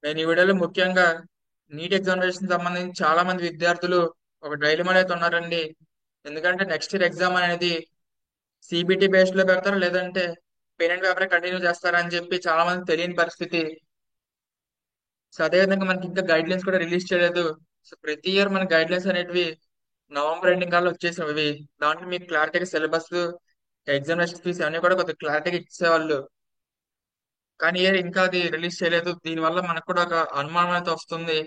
నేను ఈ వీడియోలో ముఖ్యంగా నీట్ ఎగ్జామినేషన్ సంబంధించి చాలా మంది విద్యార్థులు ఒక డైలమాలో అయితే ఉన్నారండి. ఎందుకంటే నెక్స్ట్ ఇయర్ ఎగ్జామ్ అనేది సిబిటి బేస్డ్ లో పెడతారా లేదంటే పెన్ అండ్ పేపర్ కంటిన్యూ చేస్తారా అని చెప్పి చాలా మంది తెలియని పరిస్థితి. సో అదేవిధంగా మనకి ఇంకా గైడ్ లైన్స్ కూడా రిలీజ్ చేయలేదు. సో ప్రతి ఇయర్ మన గైడ్ లైన్స్ అనేటివి నవంబర్ ఎండింగ్ కల్లా వచ్చేసినవి. దాంట్లో మీకు క్లారిటీగా సిలబస్, ఎగ్జామినేషన్ ఫీజు అన్ని కూడా కొద్దిగా క్లారిటీగా ఇచ్చేవాళ్ళు. కానీ ఇయర్ ఇంకా అది రిలీజ్ చేయలేదు. దీనివల్ల మనకు కూడా ఒక అనుమానం అయితే వస్తుంది.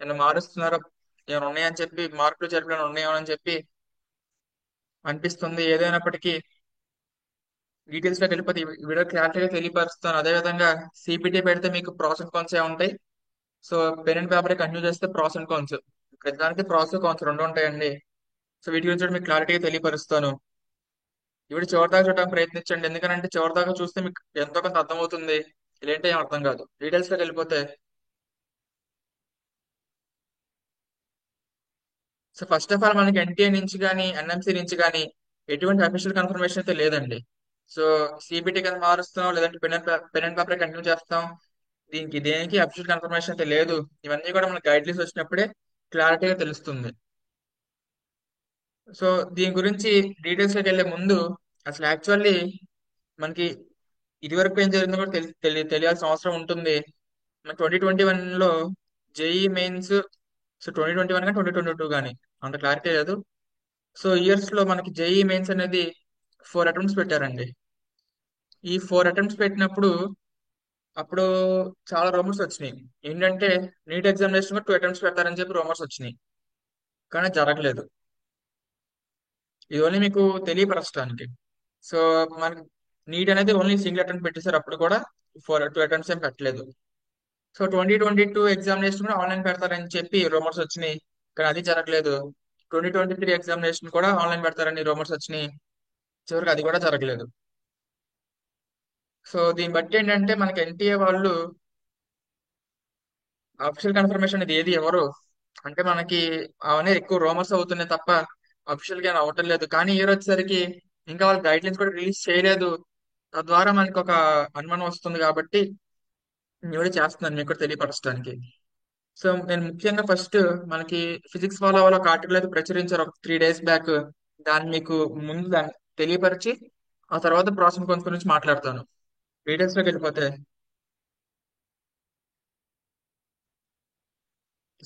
ఏమైనా మారుస్తున్నారో, ఏమైనా ఉన్నాయని చెప్పి, మార్పులు చేర్పులు ఉన్నాయో అని చెప్పి అనిపిస్తుంది. ఏదైనప్పటికీ డీటెయిల్స్ లోకి వెళ్ళిపోతే ఈ వీడియో క్లారిటీగా తెలియపరుస్తాను. అదేవిధంగా సిపిటి పెడితే మీకు ప్రాస్ అండ్ కాన్స్ ఉంటాయి. So pen and paper continue చేస్తే ప్రాస్ అండ్ కాన్స్, ప్రతిదానికి ప్రాస్ కాన్స్ రెండు ఉంటాయండి. సో వీటి గురించి కూడా మీకు క్లారిటీగా తెలియపరుస్తాను. ఇవి చివరిదాకా చూడడానికి ప్రయత్నించండి. ఎందుకంటే చివరిదాకా చూస్తే మీకు ఎంతో కొంత అర్థమవుతుంది. ఇలాంటి ఏం అర్థం కాదు. డీటెయిల్స్ లోకి వెళ్ళిపోతే, సో ఫస్ట్ ఆఫ్ ఆల్ మనకి ఎన్టీఏ నుంచి కానీ ఎన్ఎంసీ నుంచి కానీ ఎటువంటి అఫీషియల్ కన్ఫర్మేషన్ అయితే లేదండి. సో సిబిటి కింద మారుస్తాం లేదంటే పెన్ అండ్ పేపర్ కంటిన్యూ చేస్తాం, దీనికి దేనికి అఫీషియల్ కన్ఫర్మేషన్ అయితే లేదు. ఇవన్నీ కూడా మనకి గైడ్ లైన్స్ వచ్చినప్పుడే క్లారిటీగా తెలుస్తుంది. సో దీని గురించి డీటెయిల్స్ లోకి వెళ్ళే ముందు అసలు యాక్చువల్లీ మనకి ఇదివరకు ఏం జరిగిందో కూడా తెలియాల్సిన అవసరం ఉంటుంది. మన 2021 లో జేఈ మెయిన్స్, సో 2021 కానీ 2022 కానీ అంత క్లారిటీ లేదు. సో ఇయర్స్ లో మనకి జేఈ మెయిన్స్ అనేది 4 అటెంప్ట్స్ పెట్టారండి. ఈ 4 అటెంప్ట్స్ పెట్టినప్పుడు అప్పుడు చాలా రూమర్స్ వచ్చినాయి. ఏంటంటే నీట్ ఎగ్జామినేషన్ కూడా 2 అటెంప్ట్స్ పెడతారని చెప్పి రూమర్స్ వచ్చినాయి. కానీ జరగలేదు. ఇది ఓన్లీ మీకు తెలియపరచడానికి. సో మనకి నీట్ అనేది ఓన్లీ సింగిల్ అటెంప్ట్ పెట్టేశారు. అప్పుడు కూడా 2 అటెంప్ట్స్ ఏం పెట్టలేదు. సో 2022 ఎగ్జామినేషన్ కూడా ఆన్లైన్ పెడతారని చెప్పి రూమర్స్ వచ్చినాయి. కానీ అది జరగలేదు. 2023 ఎగ్జామినేషన్ కూడా ఆన్లైన్ పెడతారని రూమర్స్ వచ్చినాయి. చివరికి అది కూడా జరగలేదు. సో దీన్ని బట్టి ఏంటంటే మనకి ఎన్టీఏ వాళ్ళు అఫీషియల్ కన్ఫర్మేషన్ అనేది ఏది ఎవరు అంటే మనకి అవన్నీ ఎక్కువ రూమర్స్ అవుతున్నాయి తప్ప అఫీషియల్ గా అవ్వటం లేదు. కానీ ఈ రోజు వచ్చేసరికి ఇంకా వాళ్ళు గైడ్ లైన్స్ కూడా రిలీజ్ చేయలేదు. తద్వారా మనకి ఒక అనుమానం వస్తుంది కాబట్టి నేను కూడా చేస్తున్నాను మీకు కూడా తెలియపరచడానికి. సో నేను ముఖ్యంగా ఫస్ట్ మనకి ఫిజిక్స్ వాళ్ళ వాళ్ళ ఒక ఆర్టికల్ అయితే ప్రచురించారు ఒక 3 డేస్ బ్యాక్. దాన్ని మీకు ముందు దాన్ని తెలియపరిచి ఆ తర్వాత ప్రాసెస్ కొంత గురించి మాట్లాడతాను. డీటెయిల్స్ లోకి వెళ్ళిపోతే,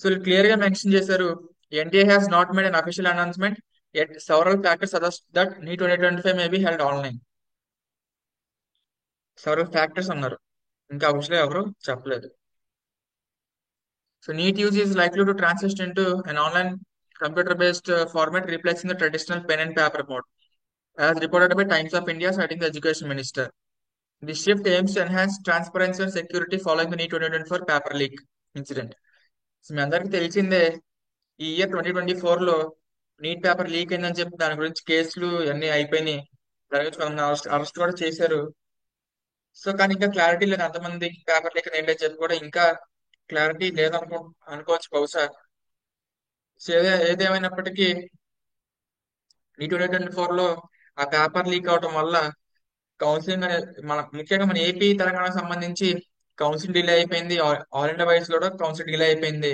సో క్లియర్ గా మెన్షన్ చేశారు. NTA has not made an official announcement at several factors suggest that NEET 2025 may be held online. Several factors అన్నారు, ఇంకా అఫీషియల్ ఎవరు చెప్పలేదు. So NEET UG is likely to transition into an online computer based format replacing the traditional pen and paper mode, as reported by Times of India, citing the Education Minister. This shift aims to enhance transparency and security following the NEET 2024 paper leak incident. So మీ అందరికీ తెలిసిందే, ఈ year 2024లో neat paper leak అయిందని చెప్పి దాని గురించి కేసులు అన్ని అయిపోయినాయి. దాని గురించి కొంతమంది అరెస్ట్ కూడా చేశారు. సో కానీ ఇంకా క్లారిటీ లేదు అంతమంది పేపర్ లీక్ ఏంటని చెప్పి కూడా ఇంకా క్లారిటీ లేదనుకో అనుకోవచ్చు బహుశా. సో ఏదేమైనప్పటికీ ఈ 2024లో ఆ పేపర్ లీక్ అవడం వల్ల కౌన్సిలింగ్ అనేది మన ముఖ్యంగా మన ఏపీ తెలంగాణకు సంబంధించి కౌన్సిలింగ్ డిలే అయిపోయింది. ఆల్ ఇండియా వైస్ కూడా కౌన్సిలింగ్ డిలే అయిపోయింది.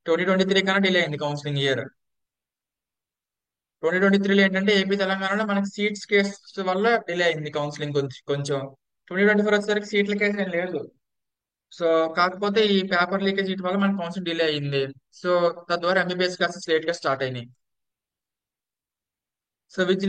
2023 కన్నా డిలే అయింది కౌన్సిలింగ్ ఇయర్. 2023లో ఏంటంటే ఏపీ తెలంగాణలో మనకి సీట్స్ కేసు వల్ల డిలే అయింది కౌన్సిలింగ్ కొంచెం కొంచెం. 2024 వచ్చేసరికి సీట్ల కేసు ఏం లేదు. సో కాకపోతే ఈ పేపర్ లీకేజ్ వీటి వల్ల మనకి కౌన్సిలింగ్ డిలే అయింది. సో తద్వారా ఎంబీబీఎస్ క్లాసెస్ లేట్ గా స్టార్ట్ అయినాయి. So which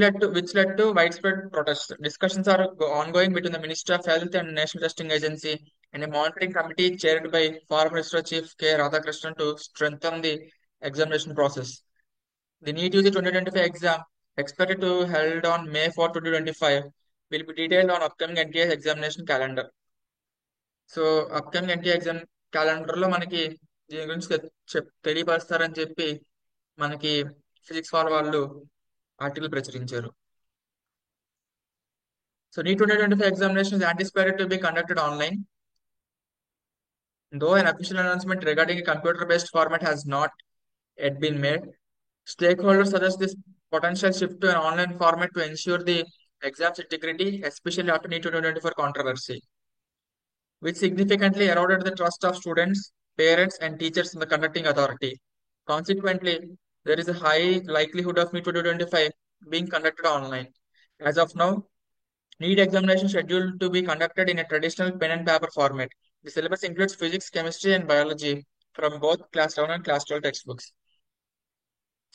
led to widespread protests. Discussions are ongoing between the Ministry of Health and National Testing Agency and a monitoring committee chaired by former Minister Chief K. Radhakrishnan to strengthen the examination process. The NEET UG 2025 exam, expected to held on May 4, 2025, will be detailed on upcoming NTA examination calendar. So upcoming NTA exam calendar లో మనకి దీని గురించి తెలియపరుస్తారని చెప్పి మనకి physics వాళ్ళు article ప్రచురించారు. So NEET 2025 examination is anticipated to be conducted online, though an official announcement regarding a computer-based format has not yet been made. Stakeholders suggest this potential shift to an online format to ensure the exam's integrity, especially after NEET 2024 controversy. which significantly eroded the trust of students, parents, and teachers in the conducting authority. Consequently, there is a high likelihood of NEET 2025 being conducted online. As of now, NEET examination scheduled to be conducted in a traditional pen and paper format. The syllabus includes physics, chemistry, and biology from both class 11 and class 12 textbooks.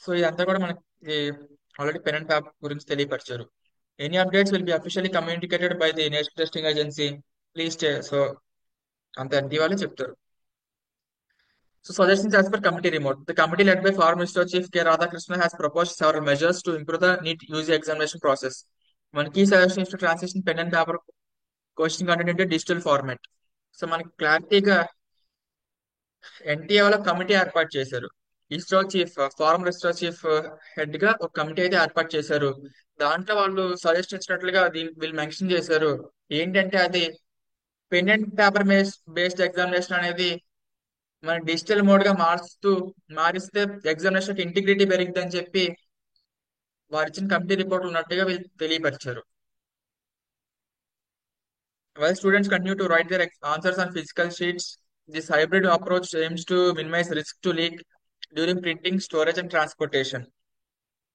So ఇదంతా కూడా మనకి already pen and paper గురించి తెలియపరిచారు. Any updates will be officially communicated by the National Testing Agency. Please so అంత NT వాళ్ళే చెప్తారు. So suggestions as per committee report. The committee led by former Minister Chief K. Radhakrishnan has proposed several measures to improve the NEET UG examination process. One key suggestion is to transition pen and paper question content into digital format. So మనకి క్లారిటీగా NTA వాళ్ళ committee ఏర్పాటు చేశారు. ISRO chief former ISRO chief head గా ఒక committee అయితే ఏర్పాటు చేశారు. దాంట్లో వాళ్ళు సజెస్ట్ ఇచ్చినట్లుగా వీళ్ళు మెన్షన్ చేశారు. ఏంటంటే అది pen and paper based examination అనేది మన డిజిటల్ మోడ్ గా మారిస్తే ఎగ్జామినేషన్ ఇంటిగ్రిటీ పెరిగిద్ది అని చెప్పి వారు ఇచ్చిన కమిటీ రిపోర్ట్ ఉన్నట్టుగా వీళ్ళు తెలియపరిచారు. While students continue to write their answers on physical sheets, this hybrid approach aims to minimize risk to leak during printing, storage, and transportation.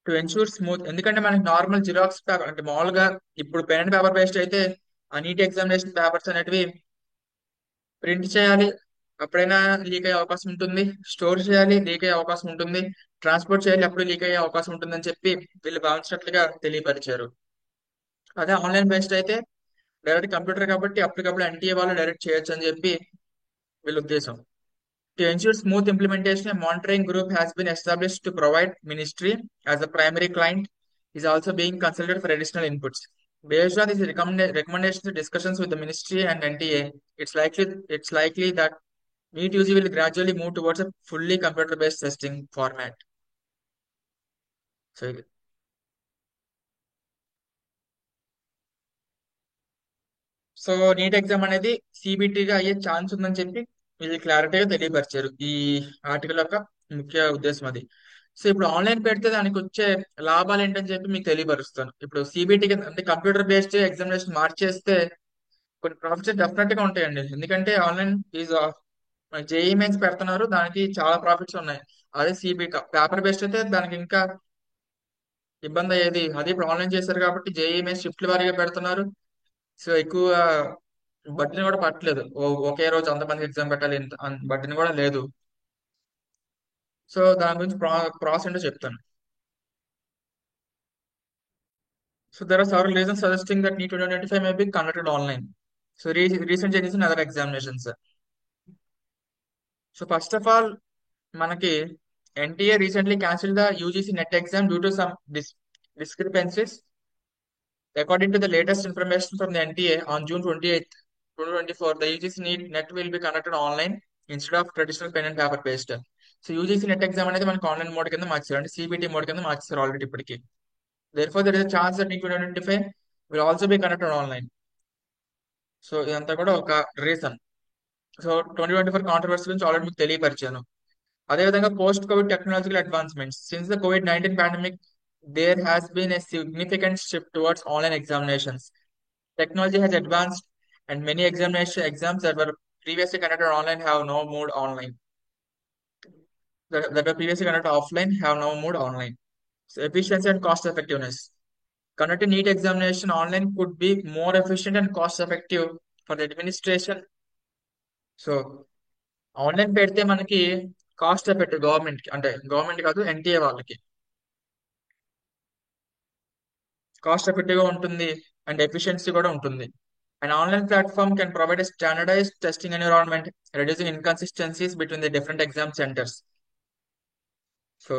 To ensure smooth, ఎందుకంటే మనకి normal xerox paper అంటే మామూలుగా ఇప్పుడు pen and paper based అయితే ఆ neat examination papers అనేటివి print చేయాలి, అప్పుడైనా లీక్ అయ్యే అవకాశం ఉంటుంది, స్టోర్ చేయాలి, లీక్ అయ్యే అవకాశం ఉంటుంది, ట్రాన్స్పోర్ట్ చేయాలి, అప్పుడు లీక్ అయ్యే అవకాశం ఉంటుందని చెప్పి వీళ్ళు భావించినట్లుగా తెలియపరిచారు. అదే ఆన్లైన్ బేస్డ్ అయితే డైరెక్ట్ కంప్యూటర్ కాబట్టి అప్పటికప్పుడు ఎన్టీఏ వాళ్ళు డైరెక్ట్ చేయొచ్చు అని చెప్పి వీళ్ళ ఉద్దేశం. To ensure smooth implementation, a monitoring group has been established to provide ministry as a primary client is also being consulted for additional inputs. Based on these recommendations and discussions with the ministry and NTA, it's likely that NEET UG will gradually move towards a fully computer-based testing format. So, so NEET exam అనేది సిబిటిగా అయ్యే chance ఉందని చెప్పి వీళ్ళు క్లారిటీగా తెలియపరిచారు. ఈ article యొక్క ముఖ్య ఉద్దేశం అది. సో ఇప్పుడు ఆన్లైన్ పెడితే దానికి వచ్చే లాభాలు ఏంటని చెప్పి మీకు తెలియపరుస్తాను. ఇప్పుడు సిబిటి అంటే కంప్యూటర్ బేస్డ్ ఎగ్జామినేషన్ మార్చేస్తే కొన్ని ప్రాఫిట్స్ డెఫినెట్ గా ఉంటాయండి. ఎందుకంటే ఆన్లైన్ ఈజ్ జేఈ మెయిన్స్ పెడుతున్నారు, దానికి చాలా ప్రాఫిట్స్ ఉన్నాయి. అదే సిబిటి పేపర్ బేస్డ్ అయితే దానికి ఇంకా ఇబ్బంది అయ్యేది. అదే ఇప్పుడు ఆన్లైన్ చేశారు కాబట్టి జేఈ మెయిన్స్ షిఫ్ట్ల వారీగా పెడుతున్నారు. సో ఎక్కువ బట్టిని కూడా పట్టలేదు, ఒకే రోజు అంతమందికి ఎగ్జామ్ పెట్టాలి బట్టిని కూడా లేదు. సో దాని గురించి ప్రాసెస్ ఏంటో చెప్తాను. So there are several reasons suggesting that NEET 2025 may be conducted online. So recent changes in other examinations. So first of all, మనకి NTA recently cancel the UGC net exam due to some discrepancies. According to the latest information from the NTA on June 28th, 2024, the UGC NET will be conducted online instead of traditional pen and paper based. So UGC net exam అనేది మనకి online mode కింద మార్చారు, అంటే CBT mode కింద మార్చారు already ఇప్పటికి. Therefore, there is a chance that NEET 2025 will also be conducted online. So ఇదంతా కూడా ఒక రీజన్. సో 2024 కాంట్రవర్సీ గురించి ఆల్రెడీ మీకు తెలియపరిచాను. అదేవిధంగా post Covid technological advancements. Since the COVID-19 pandemic there has been a significant shift towards online examinations. Technology has advanced and many exams that were previously conducted online have now moved online. That were previously conducted offline have now moved online. So efficiency and cost effectiveness. Conducting NEET examination online could be more efficient and cost effective for the administration. So online పెడితే మనకి cost effective government కి, అంటే government కాదు NTA వాళ్ళకి cost effective గా ఉంటుంది and efficiency కూడా ఉంటుంది. An online platform can provide a standardized testing environment, reducing inconsistencies between the different exam centers. So,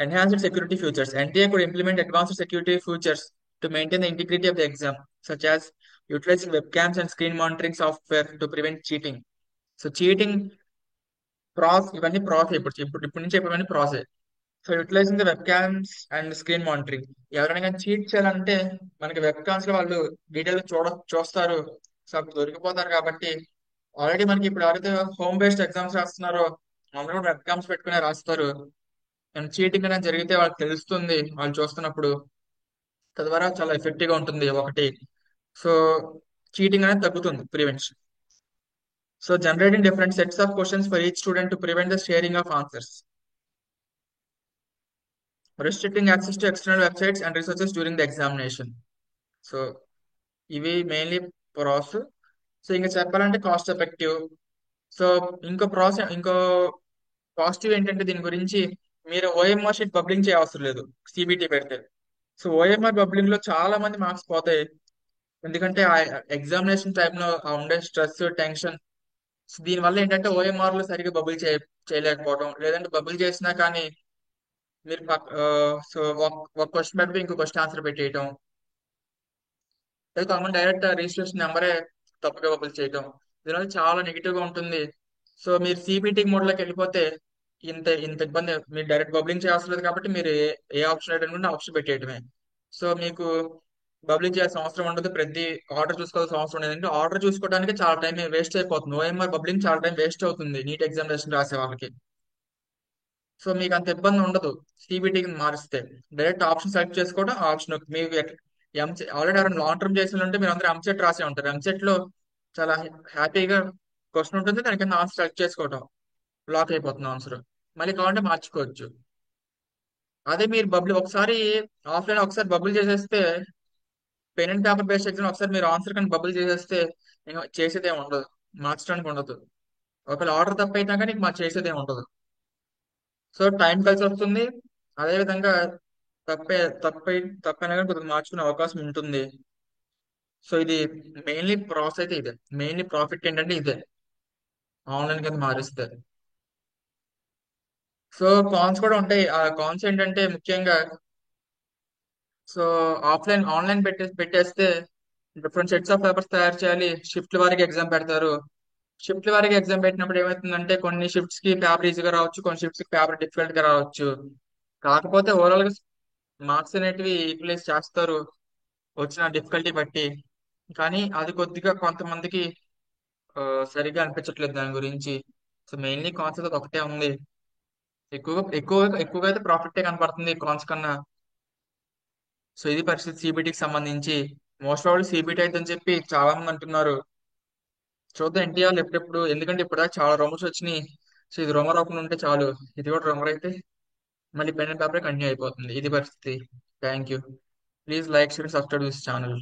enhanced security features. NTA could implement advanced security features to maintain the integrity of the exam, such as utilizing webcams and screen monitoring software to prevent cheating. So cheating ఇవన్నీ process ఇప్పుడు నుంచి ఇవన్నీ process. So utilising the webcams and screen monitoring. ఎవరైనా కానీ cheat చేయాలంటే మనకి web cams లో వాళ్ళు డీటెయిల్ చూస్తారు, సో అప్పుడు దొరికిపోతారు. కాబట్టి ఆల్రెడీ మనకి ఇప్పుడు ఎవరైతే హోమ్ బేస్డ్ ఎగ్జామ్స్ రాస్తున్నారో అందరూ కూడా వెబ్ క్యామ్స్ పెట్టుకునే రాస్తారు. అండ్ చీటింగ్ అనేది జరిగితే వాళ్ళకి తెలుస్తుంది వాళ్ళు చూస్తున్నప్పుడు, తద్వారా చాలా ఎఫెక్టివ్ గా ఉంటుంది ఒకటి. సో చీటింగ్ అనేది తగ్గుతుంది, prevention. So generating different sets of questions for each student to prevent the sharing of answers. Restricting access to external websites and resources during the examination. So ఇవి మెయిన్లీ ప్రాస్. సో ఇంకా చెప్పాలంటే cost effective. So ఇంకో positive ఏంటంటే దీని గురించి మీరు OMR sheet పబ్లింగ్ చేయ అవసరం లేదు సిబిటి పెడితే. సో ఓఎంఆర్ పబ్లింగ్ లో చాలా మంది మార్క్స్ పోతాయి. ఎందుకంటే ఆ ఎగ్జామినేషన్ టైంలో ఆ ఉండే స్ట్రెస్ టెన్షన్. దీని వల్ల ఏంటంటే ఓఎంఆర్ లో సరిగ్గా చేయలేకపోవడం, లేదంటే బబుల్ చేసినా కానీ మీరు సో ఒక క్వశ్చన్ పెడితే ఇంకో క్వశ్చన్ ఆన్సర్ పెట్టేయటం, లేదా కాకుండా డైరెక్ట్ రిజిస్ట్రేషన్ నెంబరే తప్పుగా బబుల్ చేయటం. దీనివల్ల చాలా నెగిటివ్ గా ఉంటుంది. సో మీరు సిబిటి మోడ్ లోకి వెళ్ళిపోతే ఇంత ఇంత ఇబ్బంది. మీరు డైరెక్ట్ బబ్లింగ్ చేయాల్సిన లేదు కాబట్టి మీరు ఏ ఆప్షన్ ఏంటంటే ఆప్షన్ పెట్టేయటమే. సో మీకు బబ్లింగ్ చేయాల్సిన అవసరం ఉండదు. ప్రతి ఆర్డర్ చూసుకోవాల్సిన అవసరం ఉండదు. అంటే ఆర్డర్ చూసుకోవడానికి చాలా టైం వేస్ట్ అయిపోతుంది. ఓఎంఆర్ బబ్లింగ్ చాలా టైం వేస్ట్ అవుతుంది నీట్ ఎగ్జామినేషన్ రాసే వాళ్ళకి. సో మీకు అంత ఇబ్బంది ఉండదు. సిబిటికి మారిస్తే డైరెక్ట్ ఆప్షన్ సెలెక్ట్ చేసుకోవడం, ఆప్షన్ మీకు ఆల్రెడీ ఎవరైనా లాంగ్ టర్మ్ చేసిన ఉంటే మీరు అందరూ ఎంసెట్ రాసే ఉంటారు. ఎంసెట్ లో చాలా హ్యాపీగా క్వశ్చన్ ఉంటుంది, దాని కింద ఆన్సర్ సెలెక్ట్ చేసుకోవడం, లాక్ అయిపోతుంది ఆన్సర్. మళ్ళీ కావాలంటే మార్చుకోవచ్చు. అదే మీరు ఒకసారి ఆఫ్లైన్ ఒకసారి బబుల్ చేసేస్తే, pen and paper based exam ఒకసారి మీరు ఆన్సర్ కానీ బబుల్ చేసేస్తే ఇంకా చేసేది ఏమి ఉండదు, మార్చడానికి ఉండదు. ఒకవేళ ఆర్డర్ తప్పైనా కానీ మాకు చేసేది ఏమి ఉండదు. సో టైం కలిసి వస్తుంది. అదే విధంగా తప్పే తప్పై తప్పైనా కానీ కొద్దిగా మార్చుకునే అవకాశం ఉంటుంది. సో ఇది మెయిన్లీ ప్రాసెస్ అయితే ఇదే. మెయిన్లీ ప్రాఫిట్ ఏంటంటే ఇదే, ఆన్లైన్ కింద మారిస్తే. సో కాన్స్ కూడా ఉంటాయి. ఆ కాన్స్ ఏంటంటే ముఖ్యంగా, సో ఆన్లైన్ పెట్టేస్తే డిఫరెంట్ సెట్స్ ఆఫ్ పేపర్స్ తయారు చేయాలి. షిఫ్ట్ వారికి ఎగ్జామ్ పెడతారు. షిఫ్ట్ వారికి ఎగ్జామ్ పెట్టినప్పుడు ఏమవుతుందంటే కొన్ని షిఫ్ట్స్ కి పేపర్ ఈజీగా రావచ్చు, కొన్ని షిఫ్ట్స్ కి పేపర్ డిఫికల్ట్ గా రావచ్చు. కాకపోతే ఓవరాల్ గా మార్క్స్ అనేటివి ఈక్వలైజ్ చేస్తారు వచ్చిన డిఫికల్టీ బట్టి. కానీ అది కొద్దిగా కొంతమందికి ఆ, సరిగ్గా అనిపించట్లేదు దాని గురించి. సో మెయిన్లీ కాన్స్ అయితే ఒకటే ఉంది. ఎక్కువగా అయితే ప్రాఫిటే కనపడుతుంది కాన్స్ కన్నా. సో ఇది పరిస్థితి సిబిటికి సంబంధించి. మోస్ట్ ఆఫ్ సిబిటి అయితే అని చెప్పి చాలా మంది అంటున్నారు. చూద్దాం ఎన్టీఆర్ ఎప్పుడెప్పుడు, ఎందుకంటే ఇప్పుడు చాలా రూమర్స్ వచ్చినాయి. సో ఇది రూమర్ అవ్వకుండా ఉంటే చాలు. ఇది కూడా రూమర్ అయితే మళ్ళీ పెన్ అండ్ పేపర్ కంటిన్యూ అయిపోతుంది. ఇది పరిస్థితి. Thank you. Please like, share, subscribe this channel.